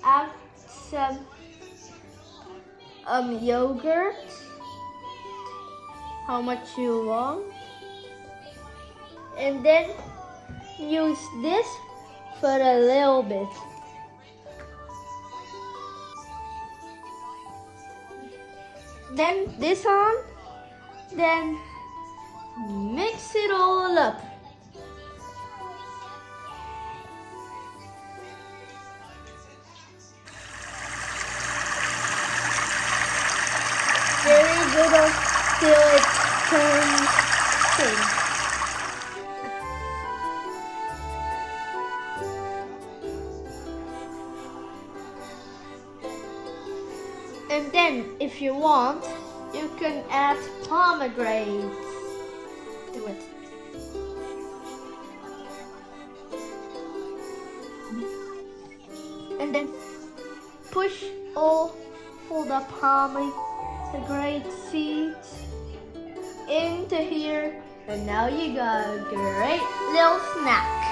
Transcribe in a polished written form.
add some yogurt, how much you want, and then use this for a little bit. Then this on, then mix it all up. Very good until it turns pink. And then, if you want, you can add pomegranates to it. And then push all the pomegranate seeds into here, and now you got a great little snack.